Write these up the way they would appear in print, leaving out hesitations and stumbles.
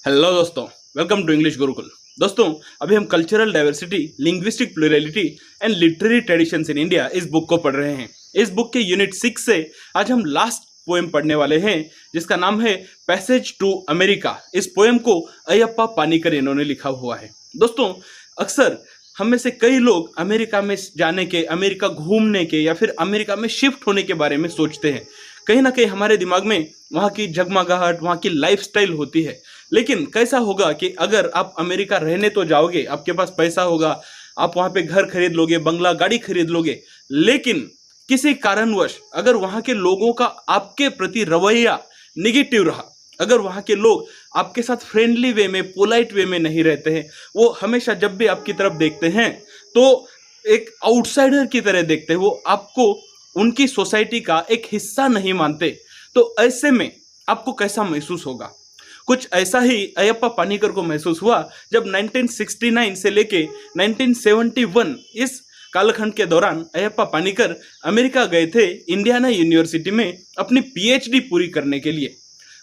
Hello दोस्तों, welcome to English Gurukul. दोस्तों, अभी हम cultural diversity, linguistic plurality and literary traditions in India इस बुक को पढ़ रहे हैं। इस बुक के यूनिट 6 से आज हम लास्ट पोएम पढ़ने वाले हैं, जिसका नाम है पैसेज टू अमेरिका। इस पोएम को अयप्पा पानीकर इन्होंने लिखा हुआ है। दोस्तों, अक्सर हम में से कई लोग अमेरिका में जाने के, अमेरिका घूमने के या फिर अमेरिका में शिफ्ट होने के बारे में सोचते हैं। कहीं ना कहीं हमारे दिमाग में वहाँ की जगमगाहट, वहाँ की लाइफस्टाइल होती है। लेकिन कैसा होगा कि अगर आप अमेरिका रहने तो जाओगे, आपके पास पैसा होगा, आप वहाँ पे घर खरीद लोगे, बंगला गाड़ी खरीद लोगे, लेकिन किसी कारणवश अगर वहाँ के लोगों का आपके प्रति रवैया निगेटिव रहा, अगर वहाँ के लोग आपके साथ फ्रेंडली वे में, पोलाइट वे में नहीं रहते हैं, वो हमेशा जब भी आपकी तरफ देखते हैं तो एक आउटसाइडर की तरह देखते हैं, वो आपको उनकी सोसाइटी का एक हिस्सा नहीं मानते, तो ऐसे में आपको कैसा महसूस होगा? कुछ ऐसा ही अयप्पा पानीकर को महसूस हुआ जब 1969 से लेके 1971 इस कालखंड के दौरान अयप्पा पानीकर अमेरिका गए थे इंडियाना यूनिवर्सिटी में अपनी पीएचडी पूरी करने के लिए।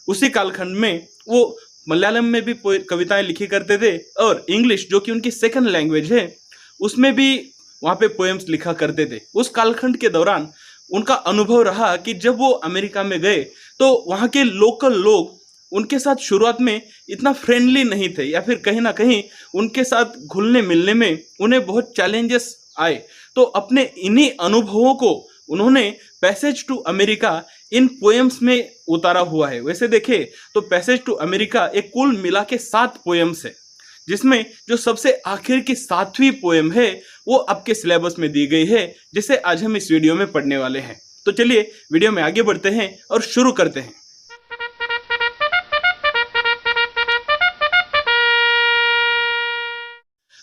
उसी कालखंड में वो मलयालम में भी कविताएं लिखी करते थे और इंग्लिश, जो कि उनकी सेकंड लैंग्वेज है, उसमें भी वहाँ पे पोएम्स लिखा करते थे। उस कालखंड के दौरान उनका अनुभव रहा कि जब वो अमेरिका में गए तो वहाँ के लोकल लोग उनके साथ शुरुआत में इतना फ्रेंडली नहीं थे, या फिर कहीं ना कहीं उनके साथ घुलने मिलने में उन्हें बहुत चैलेंजेस आए। तो अपने इन्हीं अनुभवों को उन्होंने passage to America in poems में उतारा हुआ है। वैसे देखें तो पैसेज टू अमेरिका एक कुल मिला के 7 पोएम्स है, जिसमें जो सबसे आखिर की 7वीं पोएम है वो आपके सिलेबस में दी गई है, जिसे आज हम इस वीडियो में पढ़ने वाले हैं। तो चलिए वीडियो में आगे बढ़ते हैं और शुरू करते हैं।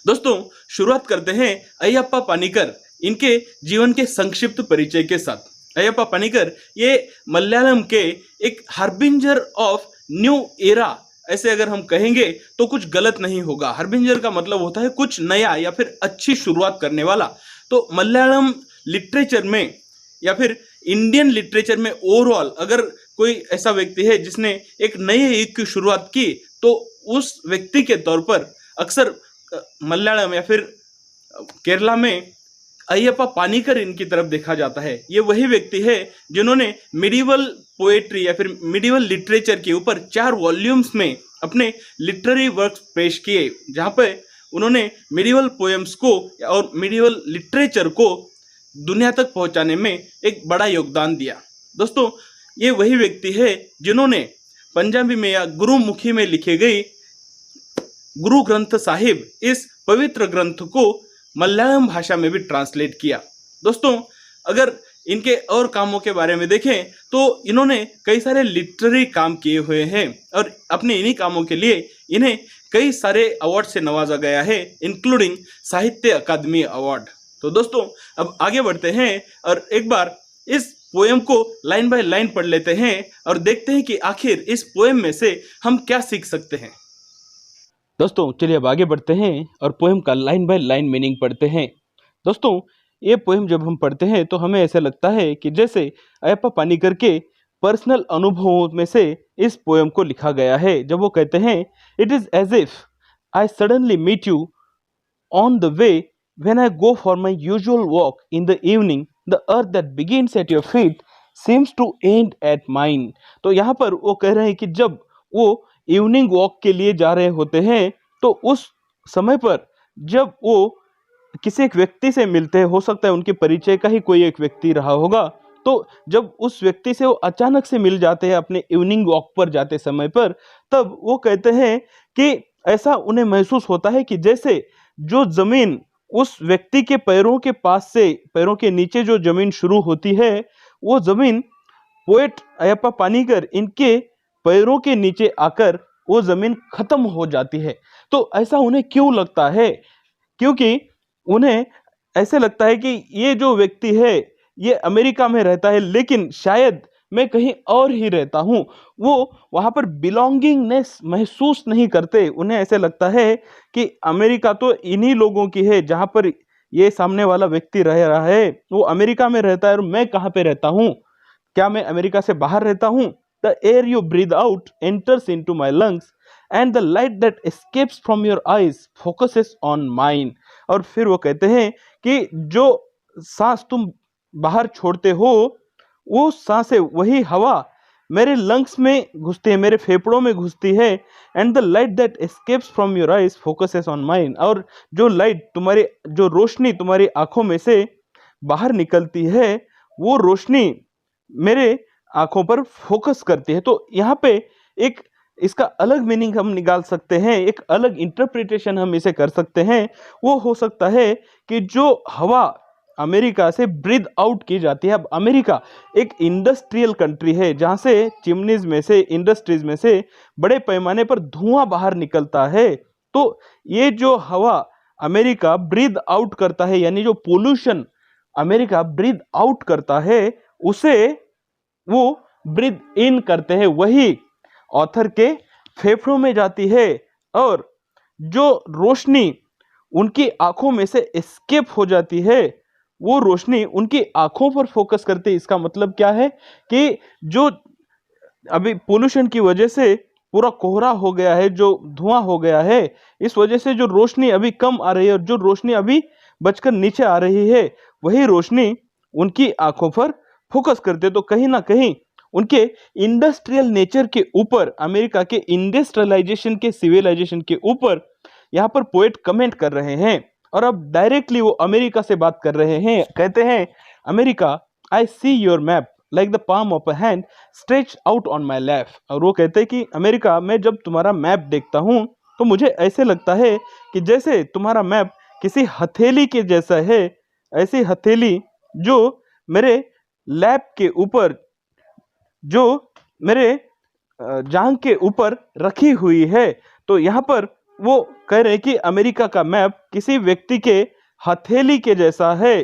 दोस्तों, शुरुआत करते हैं अयप्पा पानीकर इनके जीवन के संक्षिप्त परिचय के साथ। अयप्पा पानीकर ये मलयालम के एक हार्बिंजर ऑफ न्यू एरा, ऐसे अगर हम कहेंगे तो कुछ गलत नहीं होगा। हार्बिंजर का मतलब होता है कुछ नया या फिर अच्छी शुरुआत करने वाला। तो मलयालम लिटरेचर में या फिर इंडियन लिटरेचर में ओवरऑल अगर कोई ऐसा व्यक्ति है जिसने एक नए युग की शुरुआत की, तो उस व्यक्ति के तौर पर अक्सर मलयालम या फिर केरला में अयप्पा पानीकर इनकी तरफ देखा जाता है। ये वही व्यक्ति है जिन्होंने मिडिवल पोएट्री या फिर मिडिवल लिटरेचर के ऊपर 4 वॉल्यूम्स में अपने लिटरेरी वर्क्स पेश किए, जहाँ पे उन्होंने मिडिवल पोएम्स को और मिडिवल लिटरेचर को दुनिया तक पहुंचाने में एक बड़ा योगदान दिया। दोस्तों, ये वही व्यक्ति है जिन्होंने पंजाबी में या गुरुमुखी में लिखी गई गुरु ग्रंथ साहिब, इस पवित्र ग्रंथ को मलयालम भाषा में भी ट्रांसलेट किया। दोस्तों, अगर इनके और कामों के बारे में देखें तो इन्होंने कई सारे लिटरेरी काम किए हुए हैं और अपने इन्हीं कामों के लिए इन्हें कई सारे अवार्ड से नवाजा गया है, इंक्लूडिंग साहित्य अकादमी अवार्ड। तो दोस्तों, अब आगे बढ़ते हैं और एक बार इस पोएम को लाइन बाय लाइन पढ़ लेते हैं और देखते हैं कि आखिर इस पोएम में से हम क्या सीख सकते हैं। दोस्तों, चलिए अब आगे बढ़ते हैं और पोएम का लाइन बाय लाइन मीनिंग पढ़ते हैं। दोस्तों, ये पोएम जब हम पढ़ते हैं तो हमें ऐसा लगता है कि जैसे अयप्पा पानीकर के पर्सनल अनुभवों में से इस पोएम को लिखा गया है, जब वो कहते हैं, it is as if I suddenly meet you on the way when I go for my usual walk in the evening, the earth that begins at your feet seems to end at mine. तो यहाँ पर वो कह रहे हैं कि जब वो इवनिंग वॉक के लिए जा रहे होते हैं तो उस समय पर जब वो किसी एक व्यक्ति से मिलते हैं, हो सकता है उनके परिचय का ही कोई एक व्यक्ति रहा होगा, तो जब उस व्यक्ति से वो अचानक से मिल जाते हैं अपने इवनिंग वॉक पर जाते समय पर, तब वो कहते हैं कि ऐसा उन्हें महसूस होता है कि जैसे जो जमीन उस व्यक्ति के पैरों के पास से, पैरों के नीचे जो जमीन शुरू होती है, वो जमीन पोएट अयप्पा पानीकर इनके पैरों के नीचे आकर वो जमीन खत्म हो जाती है। तो ऐसा उन्हें क्यों लगता है? क्योंकि उन्हें ऐसे लगता है कि ये जो व्यक्ति है ये अमेरिका में रहता है, लेकिन शायद मैं कहीं और ही रहता हूँ। वो वहाँ पर बिलोंगिंगनेस महसूस नहीं करते। उन्हें ऐसे लगता है कि अमेरिका तो इन्हीं लोगों की है, जहाँ पर ये सामने वाला व्यक्ति रह रहा है वो अमेरिका में रहता है और मैं कहाँ पे रहता हूँ? क्या मैं अमेरिका से बाहर रहता हूँ? The air you breathe out enters into my lungs and the light that escapes from your eyes focuses on mine. और फिर वो कहते हैं कि जो सांस तुम बाहर छोड़ते हो, वो सांसें, वही हवा मेरे लंग्स में घुसती है, मेरे फेफड़ों में घुसती है। And the light that escapes from your eyes focuses on mine. और जो लाइट तुम्हारी, जो रोशनी तुम्हारी आंखों में से बाहर निकलती है, वो रोशनी मेरे आंखों पर फोकस करती है। तो यहाँ पे एक इसका अलग मीनिंग हम निकाल सकते हैं, एक अलग इंटरप्रिटेशन हम इसे कर सकते हैं। वो हो सकता है कि जो हवा अमेरिका से ब्रीथ आउट की जाती है, अब अमेरिका एक इंडस्ट्रियल कंट्री है जहाँ से चिमनीज में से, इंडस्ट्रीज में से बड़े पैमाने पर धुआं बाहर निकलता है। तो ये जो हवा अमेरिका ब्रीथ आउट करता है, यानी जो पोल्यूशन अमेरिका ब्रीथ आउट करता है, उसे वो ब्रीथ इन करते हैं, वही ऑथर के फेफड़ों में जाती है। और जो रोशनी उनकी आंखों में से एस्केप हो जाती है, वो रोशनी उनकी आंखों पर फोकस करती है। इसका मतलब क्या है कि जो अभी पोल्यूशन की वजह से पूरा कोहरा हो गया है, जो धुआं हो गया है, इस वजह से जो रोशनी अभी कम आ रही है और जो रोशनी अभी बचकर नीचे आ रही है, वही रोशनी उनकी आंखों पर फोकस करते। तो कहीं ना कहीं उनके इंडस्ट्रियल नेचर के ऊपर, अमेरिका के इंडस्ट्रियलाइजेशन के, सिविलाइजेशन के ऊपर यहाँ पर पोएट कमेंट कर रहे हैं। और अब डायरेक्टली वो अमेरिका से बात कर रहे हैं। कहते हैं, America, I see your map like the palm of a hand stretch out on my lap. और वो कहते हैं कि अमेरिका, मैं जब तुम्हारा मैप देखता हूँ तो मुझे ऐसे लगता है कि जैसे तुम्हारा मैप किसी हथेली के जैसा है, ऐसी हथेली जो मेरे लैप के ऊपर, जो मेरे जांघ के ऊपर रखी हुई है। तो यहाँ पर वो कह रहे हैं कि अमेरिका का मैप किसी व्यक्ति के हथेली के जैसा है।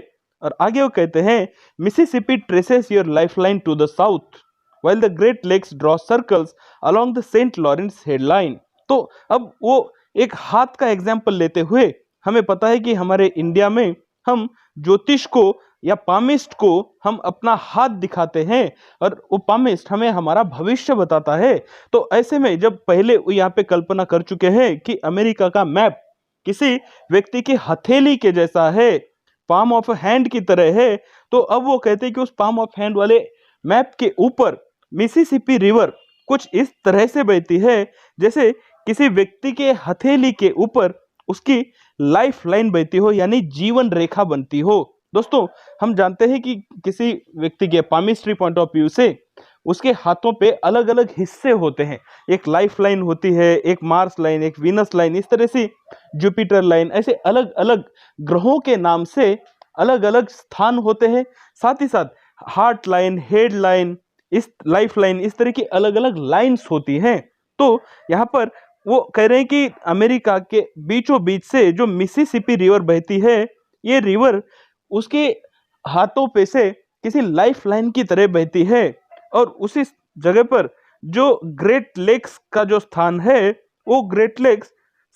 और आगे वो कहते हैं, Mississippi traces your lifeline to the south while the Great Lakes draw circles along the Saint Lawrence headline. तो अब वो एक हाथ का एग्जाम्पल लेते हुए, हमें पता है कि हमारे इंडिया में हम ज्योतिष को या पामिस्ट को हम अपना हाथ दिखाते हैं और वो पामिस्ट हमें हमारा भविष्य बताता है। तो ऐसे में जब पहले वो यहाँ पे कल्पना कर चुके हैं कि अमेरिका का मैप किसी व्यक्ति की हथेली के जैसा है, पाम ऑफ हैंड की तरह है, तो अब वो कहते हैं कि उस पाम ऑफ हैंड वाले मैप के ऊपर मिसिसिपी रिवर कुछ इस तरह से बहती है जैसे किसी व्यक्ति के हथेली के ऊपर उसकी लाइफ लाइन बहती हो, यानी जीवन रेखा बनती हो। दोस्तों, हम जानते हैं कि किसी व्यक्ति के पामिस्ट्री पॉइंट ऑफ व्यू से उसके हाथों पे अलग अलग हिस्से होते हैं। एक लाइफ लाइन होती है, एक मार्स लाइन, एक वीनस लाइन, इस तरह से जुपिटर लाइन, ऐसे अलग अलग ग्रहों के नाम से अलग अलग स्थान होते हैं। साथ ही साथ हार्ट लाइन, हेड लाइन, इस लाइफ लाइन, इस तरह की अलग अलग लाइन्स होती हैं। तो यहाँ पर वो कह रहे हैं कि अमेरिका के बीचों बीच से जो मिसिसिपी रिवर बहती है, ये रिवर उसके हाथों पे से किसी लाइफ लाइन की तरह बहती है। और उसी जगह पर जो ग्रेट लेक्स का जो स्थान है, वो ग्रेट लेक्स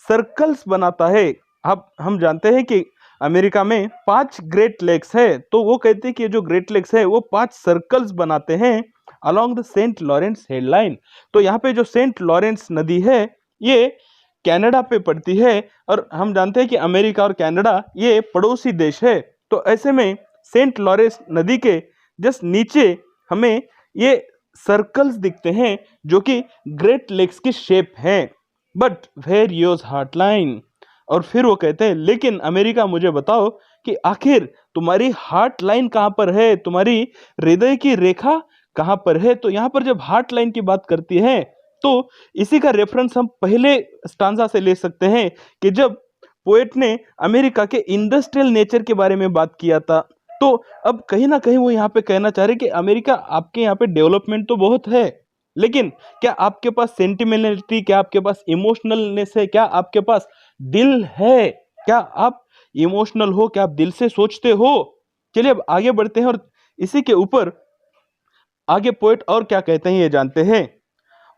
सर्कल्स बनाता है। अब हम जानते हैं कि अमेरिका में 5 ग्रेट लेक्स है, तो वो कहते हैं कि जो ग्रेट लेक्स है वो 5 सर्कल्स बनाते हैं along the Saint Lawrence headline. तो यहाँ पे जो सेंट लॉरेंस नदी है, ये कनाडा पे पड़ती है और हम जानते हैं कि अमेरिका और कनाडा ये पड़ोसी देश है। तो ऐसे में सेंट लॉरेंस नदी के जस्ट नीचे हमें ये सर्कल्स दिखते हैं जो कि ग्रेट लेक्स की शेप हैं। But where yours heart line. और फिर वो कहते हैं, लेकिन अमेरिका, मुझे बताओ कि आखिर तुम्हारी हार्ट लाइन कहाँ पर है, तुम्हारी हृदय की रेखा कहाँ पर है। तो यहाँ पर जब हार्ट लाइन की बात करती है तो इसी का रेफरेंस हम पहले स्टांजा से ले सकते हैं कि जब पोएट ने अमेरिका के इंडस्ट्रियल नेचर के बारे में बात किया था। तो अब कहीं ना कहीं वो यहाँ पे कहना चाह रहे कि अमेरिका, आपके यहाँ पे डेवलपमेंट तो बहुत है, लेकिन क्या आपके पास सेंटिमेंटलिटी, क्या आपके पास इमोशनलनेस है, क्या आपके पास दिल है, क्या आप इमोशनल हो, क्या आप दिल से सोचते हो। चलिए अब आगे बढ़ते हैं और इसी के ऊपर आगे पोएट और क्या कहते हैं ये जानते हैं।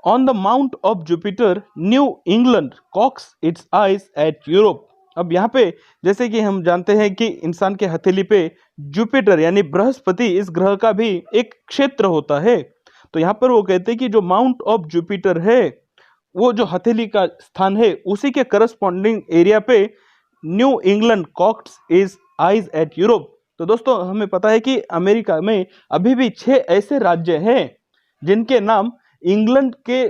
On the mount of Jupiter New England cocks its eyes at Europe. अब यहाँ पे जैसे कि हम जानते हैं कि इंसान के हथेली पे जुपिटर यानी बृहस्पति, इस ग्रह का भी एक क्षेत्र होता है। तो यहाँ पर वो कहते हैं कि जो माउंट ऑफ जुपिटर है वो जो हथेली का स्थान है उसी के करस्पॉन्डिंग एरिया पे New England cocks is eyes at Europe. तो दोस्तों हमें पता है कि अमेरिका में अभी भी 6 ऐसे राज्य हैं जिनके नाम इंग्लैंड के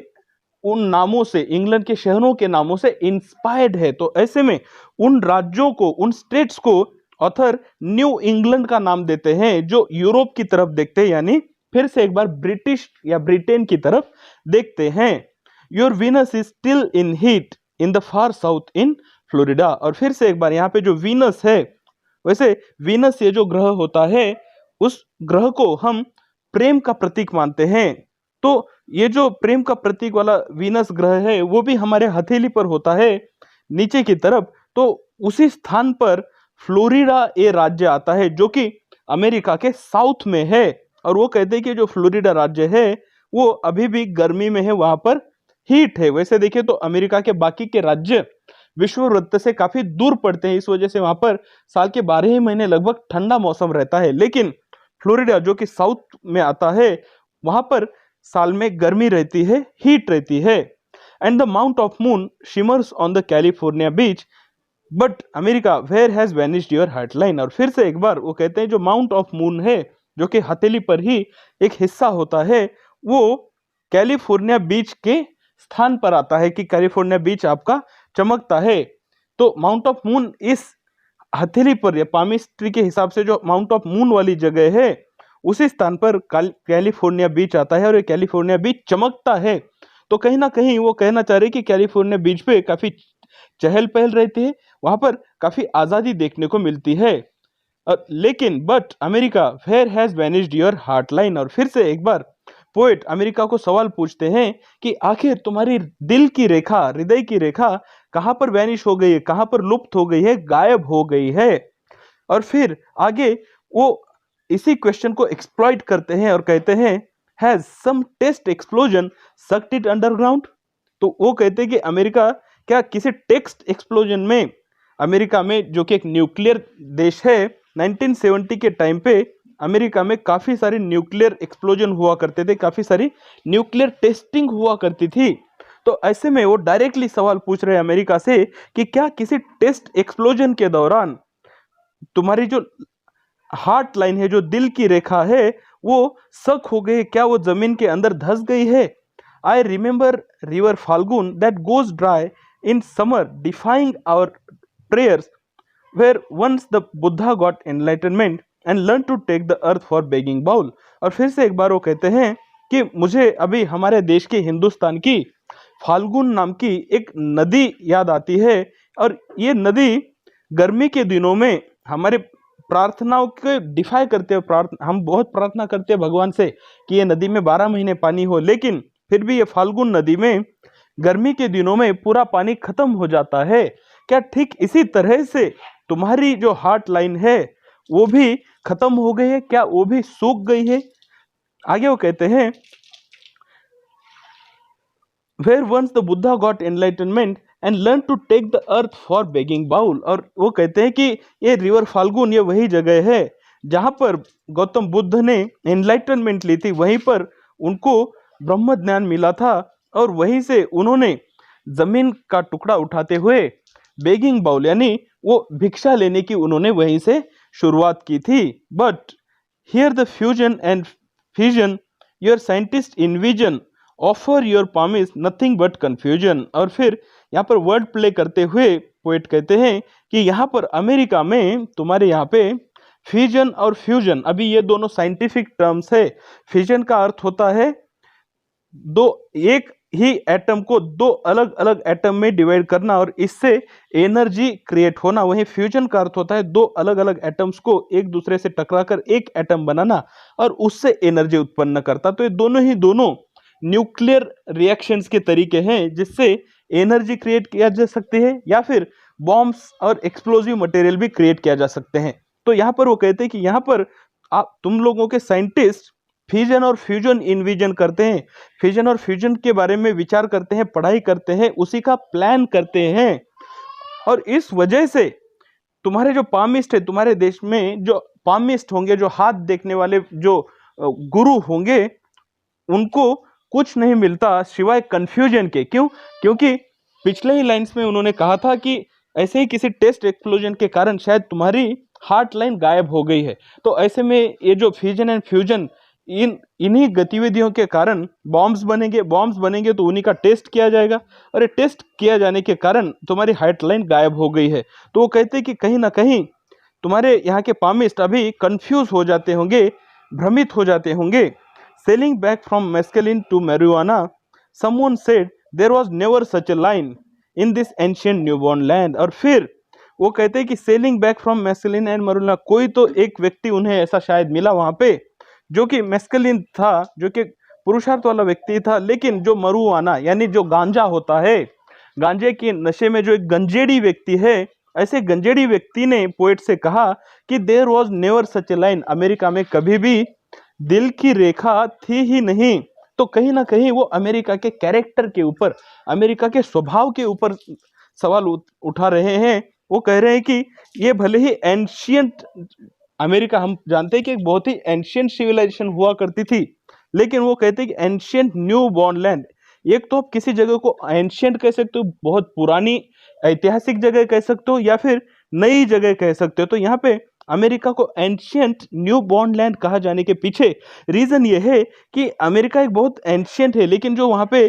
उन नामों से, इंग्लैंड के शहरों के नामों से इंस्पायर्ड है। तो ऐसे में उन राज्यों को, उन स्टेट्स को ऑथर न्यू इंग्लैंड का नाम देते हैं जो यूरोप की तरफ देखते हैं, यानी फिर से एक बार ब्रिटिश या ब्रिटेन की तरफ देखते हैं। Your Venus is still in heat in the far south in Florida. और फिर से एक बार यहाँ पे जो वीनस है, वैसे वीनस ये जो ग्रह होता है उस ग्रह को हम प्रेम का प्रतीक मानते हैं। तो ये जो प्रेम का प्रतीक वाला वीनस ग्रह है वो भी हमारे हथेली पर होता है नीचे की तरफ। तो उसी स्थान पर फ्लोरिडा ये राज्य आता है जो कि अमेरिका के साउथ में है। और वो कहते हैं कि जो फ्लोरिडा राज्य है वो अभी भी गर्मी में है, वहां पर हीट है। वैसे देखिए तो अमेरिका के बाकी के राज्य विषुववृत्त से काफी दूर पड़ते हैं, इस वजह से वहां पर साल के 12 ही महीने लगभग ठंडा मौसम रहता है। लेकिन फ्लोरिडा जो कि साउथ में आता है वहां पर साल में गर्मी रहती है, हीट रहती है। And the mount of moon shimmers on the California beach but America where has vanished your heartline. और फिर से एक बार वो कहते हैं जो माउंट ऑफ मून है जो कि हथेली पर ही एक हिस्सा होता है वो कैलिफोर्निया बीच के स्थान पर आता है कि कैलिफोर्निया बीच आपका चमकता है। तो माउंट ऑफ मून इस हथेली पर या पामिस्ट्री के हिसाब से जो माउंट ऑफ मून वाली जगह है उसी स्थान पर कैलिफोर्निया बीच आता है और ये कैलिफोर्निया बीच चमकता है। तो कहीं ना कहीं वो कहना चाह रहे कि कैलिफोर्निया बीच पे काफी चहल पहल रहती है, वहां पर काफी आजादी देखने को मिलती है। लेकिन but America where has vanished your heartline. और फिर से एक बार पोएट अमेरिका को सवाल पूछते हैं कि आखिर तुम्हारी दिल की रेखा, हृदय की रेखा कहां पर वैनिश हो गई है, कहां पर लुप्त हो गई है, गायब हो गई है। और फिर आगे वो इसी क्वेश्चन को एक्सप्लॉइट करते हैं और कहते हैं has some test explosion sucked it underground. तो वो कहते हैं कि अमेरिका क्या किसी टेक्स्ट एक्सप्लोजन में, अमेरिका में जो कि एक न्यूक्लियर देश है, 1970 के टाइम पे अमेरिका में काफी सारे न्यूक्लियर एक्सप्लोजन हुआ करते थे, काफी सारी न्यूक्लियर टेस्टिंग हुआ करती थी। तो ऐसे में वो डायरेक्टली सवाल पूछ रहे हैं अमेरिका से कि क्या किसी टेस्ट एक्सप्लोजन के दौरान तुम्हारी जो हार्ट लाइन है, जो दिल की रेखा है, वो सक हो गई, क्या वो जमीन के अंदर धस गई है। I remember river Phalgun that goes dry in summer defying our prayers where once the Buddha got enlightenment and learn to take the earth for begging bowl. और फिर से एक बार वो कहते हैं कि मुझे अभी हमारे देश की, हिंदुस्तान की फाल्गुन नाम की एक नदी याद आती है। और ये नदी गर्मी के दिनों में हमारे प्रार्थनाओं के डिफाई करते हैं, हम बहुत प्रार्थना करते हैं भगवान से कि ये नदी में 12 महीने पानी हो, लेकिन फिर भी ये फाल्गुन नदी में गर्मी के दिनों में पूरा पानी खत्म हो जाता है। क्या ठीक इसी तरह से तुम्हारी जो हार्ट लाइन है वो भी खत्म हो गई है, क्या वो भी सूख गई है। आगे वो कहते हैं where once the Buddha got enlightenment and learn to take the earth for begging bowl. और वो कहते हैं कि ये रिवर फाल्गुन ये वही जगह है जहां पर गौतम बुद्ध ने एनलाइटनमेंट ली थी, वहीं पर उनको ब्रह्म ज्ञान मिला था और वहीं से उन्होंने जमीन का टुकड़ा उठाते हुए बेगिंग बाउल यानी वो भिक्षा लेने की उन्होंने वहीं से शुरुआत की थी। But here the fusion and fusion your scientist इनविजन offer your promise nothing but confusion. और फिर यहाँ पर वर्ड प्ले करते हुए पोएट कहते हैं कि यहाँ पर अमेरिका में तुम्हारे यहाँ पे फ्यूजन और फ्यूजन, अभी ये दोनों साइंटिफिक टर्म्स है। फ्यूजन का अर्थ होता है एक ही एटम को दो अलग अलग एटम में डिवाइड करना और इससे एनर्जी क्रिएट होना। वहीं फ्यूजन का अर्थ होता है दो अलग अलग एटम्स को एक दूसरे से टकराकर एक एटम बनाना और उससे एनर्जी उत्पन्न करता। तो ये दोनों न्यूक्लियर रिएक्शंस के तरीके हैं जिससे एनर्जी क्रिएट किया जा सकती है या फिर बॉम्ब्स और एक्सप्लोजिव मटेरियल भी क्रिएट किया जा सकते हैं। तो यहाँ पर वो कहते हैं कि यहाँ पर तुम लोगों के साइंटिस्ट फ्यूजन और फ्यूजन इन्विजन करते हैं, फ्यूजन और फ्यूजन के बारे में विचार करते हैं, पढ़ाई करते हैं, उसी का प्लान करते हैं। और इस वजह से तुम्हारे जो पामिस्ट है, तुम्हारे देश में जो पामिस्ट होंगे, जो हाथ देखने वाले जो गुरु होंगे, उनको कुछ नहीं मिलता सिवाय कंफ्यूजन के। क्यों? क्योंकि पिछले ही लाइंस में उन्होंने कहा था कि ऐसे ही किसी टेस्ट एक्सप्लोजन के कारण शायद तुम्हारी हार्ट लाइन गायब हो गई है। तो ऐसे में ये जो फिजन एंड फ्यूजन, इन्हीं गतिविधियों के कारण बॉम्ब्स बनेंगे तो उन्हीं का टेस्ट किया जाएगा, और ये टेस्ट किया जाने के कारण तुम्हारी हार्ट लाइन गायब हो गई है। तो वो कहते हैं कि कहीं ना कहीं तुम्हारे यहाँ के पामिस्ट अभी कंफ्यूज हो जाते होंगे, भ्रमित हो जाते होंगे। Sailing back from mescaline to marijuana, someone said there was never such a line in this ancient newborn land. और फिर वो कहते हैं कि sailing back from mescaline and marijuana, कोई तो एक व्यक्ति उन्हें ऐसा शायद मिला वहां पे जो कि मैस्केलिन था, जो कि पुरुषार्थ वाला व्यक्ति था, लेकिन जो मरुआना यानी जो गांजा होता है, गांजे के नशे में जो एक गंजेड़ी व्यक्ति है, ऐसे गंजेड़ी व्यक्ति ने पोएट से कहा कि there was never such a line, America में कभी भी दिल की रेखा थी ही नहीं। तो कहीं ना कहीं वो अमेरिका के कैरेक्टर के ऊपर, अमेरिका के स्वभाव के ऊपर सवाल उठा रहे हैं। वो कह रहे हैं कि ये भले ही एंशियंट अमेरिका, हम जानते हैं कि एक बहुत ही एंशियंट सिविलाइजेशन हुआ करती थी, लेकिन वो कहते हैं कि एंशियंट न्यू बॉर्न लैंड, एक तो आप किसी जगह को एंशियंट कह सकते हो, बहुत पुरानी ऐतिहासिक जगह कह सकते हो, या फिर नई जगह कह सकते हो। तो यहाँ पे अमेरिका को एंशियंट न्यू बॉर्न लैंड कहा जाने के पीछे रीजन ये है कि अमेरिका एक बहुत एंशियंट है, लेकिन जो वहाँ पे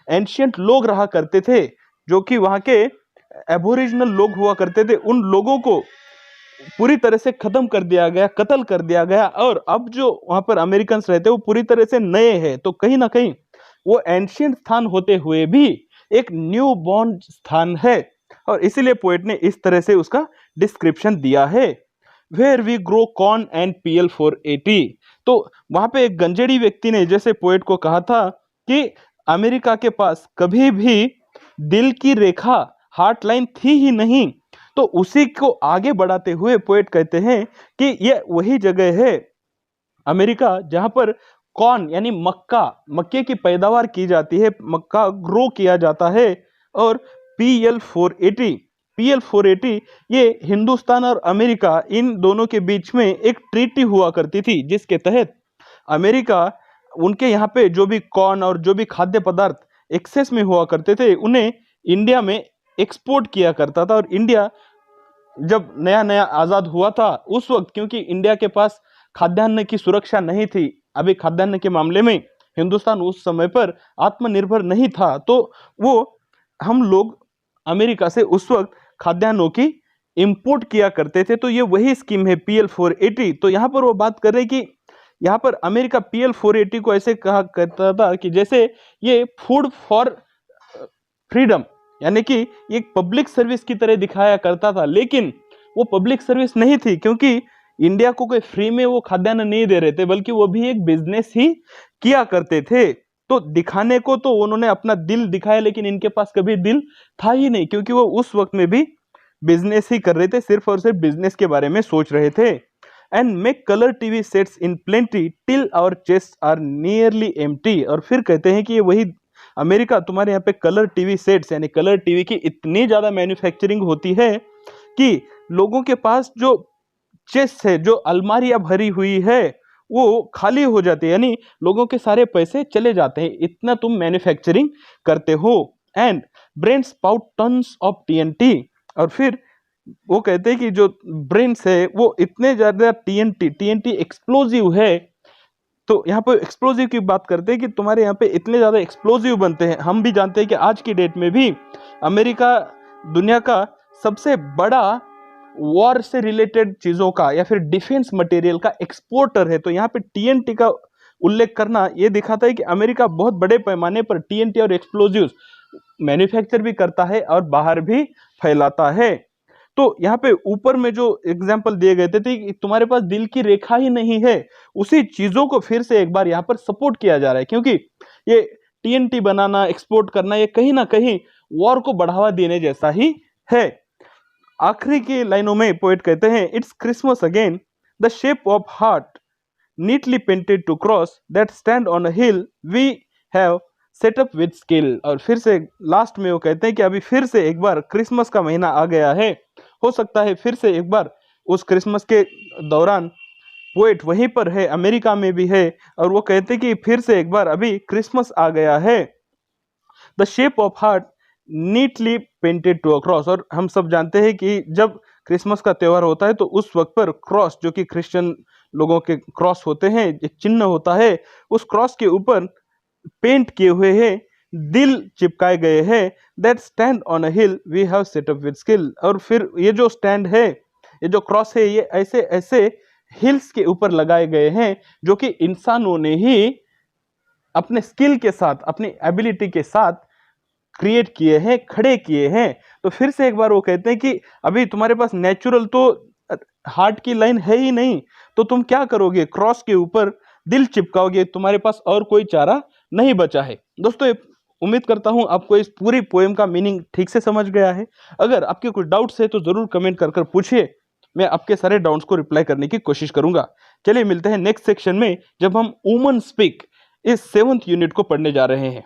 एंशियंट लोग रहा करते थे, जो कि वहाँ के एबोरिजिनल लोग हुआ करते थे, उन लोगों को पूरी तरह से खत्म कर दिया गया, कत्ल कर दिया गया, और अब जो वहां पर अमेरिकन रहते हैं वो पूरी तरह से नए हैं। तो कहीं ना कहीं वो एंशियंट स्थान होते हुए भी एक न्यू बॉर्न स्थान है, और इसीलिए पोएट ने इस तरह से उसका डिस्क्रिप्शन दिया है। Where we grow corn and PL 480। तो वहां पे एक गंजेड़ी व्यक्ति ने जैसे पोएट को कहा था कि अमेरिका के पास कभी भी दिल की रेखा, हार्ट लाइन थी ही नहीं। तो उसी को आगे बढ़ाते हुए पोएट कहते हैं कि ये वही जगह है अमेरिका जहां पर कॉर्न यानी मक्के की पैदावार की जाती है, मक्का ग्रो किया जाता है। और PL 480 ये हिंदुस्तान और अमेरिका, इन दोनों के बीच में एक ट्रीटी हुआ करती थी, जिसके तहत अमेरिका उनके यहाँ पे जो भी कॉर्न और जो भी खाद्य पदार्थ एक्सेस में हुआ करते थे उन्हें इंडिया में एक्सपोर्ट किया करता था। और इंडिया जब नया नया आजाद हुआ था उस वक्त, क्योंकि इंडिया के पास खाद्यान्न की सुरक्षा नहीं थी, अभी खाद्यान्न के मामले में हिंदुस्तान उस समय पर आत्मनिर्भर नहीं था, तो वो हम लोग अमेरिका से उस वक्त खाद्यान्नों की इंपोर्ट किया करते थे। तो ये वही स्कीम है PL 480। तो यहाँ पर वो बात कर रहे हैं कि यहाँ पर अमेरिका PL 480 को ऐसे कहा करता था कि जैसे ये फूड फॉर फ्रीडम, यानी कि एक पब्लिक सर्विस की तरह दिखाया करता था, लेकिन वो पब्लिक सर्विस नहीं थी, क्योंकि इंडिया को कोई फ्री में वो खाद्यान्न नहीं दे रहे थे, बल्कि वो भी एक बिजनेस ही किया करते थे। तो दिखाने को तो उन्होंने अपना दिल दिखाया, लेकिन इनके पास कभी दिल था ही नहीं, क्योंकि वो उस वक्त में भी बिजनेस ही कर रहे थे, सिर्फ और सिर्फ बिजनेस के बारे में सोच रहे थे। And make colour TV sets in plenty till our chest are nearly empty. और फिर कहते हैं कि ये वही अमेरिका, तुम्हारे यहाँ पे कलर TV सेट्स यानी कलर TV की इतनी ज्यादा मैन्युफैक्चरिंग होती है कि लोगों के पास जो चेस्ट है, जो अलमारियां भरी हुई है, वो खाली हो जाती है, यानी लोगों के सारे पैसे चले जाते हैं, इतना तुम मैन्युफैक्चरिंग करते हो। And brain spout tons of TNT। और फिर वो कहते हैं कि जो ब्रेन्स है वो इतने ज्यादा TNT एक्सप्लोजिव है। तो यहाँ पे एक्सप्लोजिव की बात करते हैं कि तुम्हारे यहाँ पे इतने ज्यादा एक्सप्लोजिव बनते हैं। हम भी जानते हैं कि आज की डेट में भी अमेरिका दुनिया का सबसे बड़ा वॉर से रिलेटेड चीजों का या फिर डिफेंस मटेरियल का एक्सपोर्टर है। तो यहाँ पे TNT का उल्लेख करना ये दिखाता है कि अमेरिका बहुत बड़े पैमाने पर TNT और एक्सप्लोजिव्स मैन्युफैक्चर भी करता है और बाहर भी फैलाता है। तो यहाँ पे ऊपर में जो एग्जाम्पल दिए गए थे कि तुम्हारे पास दिल की रेखा ही नहीं है, उसी चीजों को फिर से एक बार यहाँ पर सपोर्ट किया जा रहा है, क्योंकि ये TNT बनाना, एक्सपोर्ट करना, ये कहीं ना कहीं वॉर को बढ़ावा देने जैसा ही है। आखिरी की लाइनों में पोएट कहते हैं, it's Christmas again, the shape of heart neatly painted to cross that stand on a hill we have set up with skill. और फिर से लास्ट में वो कहते हैं कि अभी फिर से एक बार क्रिसमस का महीना आ गया है, हो सकता है फिर से एक बार उस क्रिसमस के दौरान पोएट वहीं पर है, अमेरिका में भी है, और वो कहते कि फिर से एक बार अभी क्रिसमस आ गया है। The shape of heart neatly painted to a cross. और हम सब जानते हैं कि जब क्रिसमस का त्यौहार होता है तो उस वक्त पर क्रॉस, जो कि क्रिश्चियन लोगों के क्रॉस होते हैं, एक चिन्ह होता है, उस क्रॉस के ऊपर पेंट किए हुए हैं, दिल चिपकाए गए हैं, that stand on a hill we have set up with skill. और फिर ये जो स्टैंड है, ये जो क्रॉस है, ये ऐसे ऐसे हिल्स के ऊपर लगाए गए हैं जो कि इंसानों ने ही अपने स्किल के साथ, अपनी एबिलिटी के साथ क्रिएट किए हैं, खड़े किए हैं। तो फिर से एक बार वो कहते हैं कि अभी तुम्हारे पास नेचुरल तो हार्ट की लाइन है ही नहीं, तो तुम क्या करोगे, क्रॉस के ऊपर दिल चिपकाओगे, तुम्हारे पास और कोई चारा नहीं बचा है। दोस्तों, उम्मीद करता हूं आपको इस पूरी पोएम का मीनिंग ठीक से समझ गया है। अगर आपके कुछ डाउट्स है तो जरूर कमेंट कर पूछिए, मैं आपके सारे डाउट्स को रिप्लाई करने की कोशिश करूंगा। चलिए मिलते हैं नेक्स्ट सेक्शन में, जब हम वुमन स्पीक इस 7th यूनिट को पढ़ने जा रहे हैं।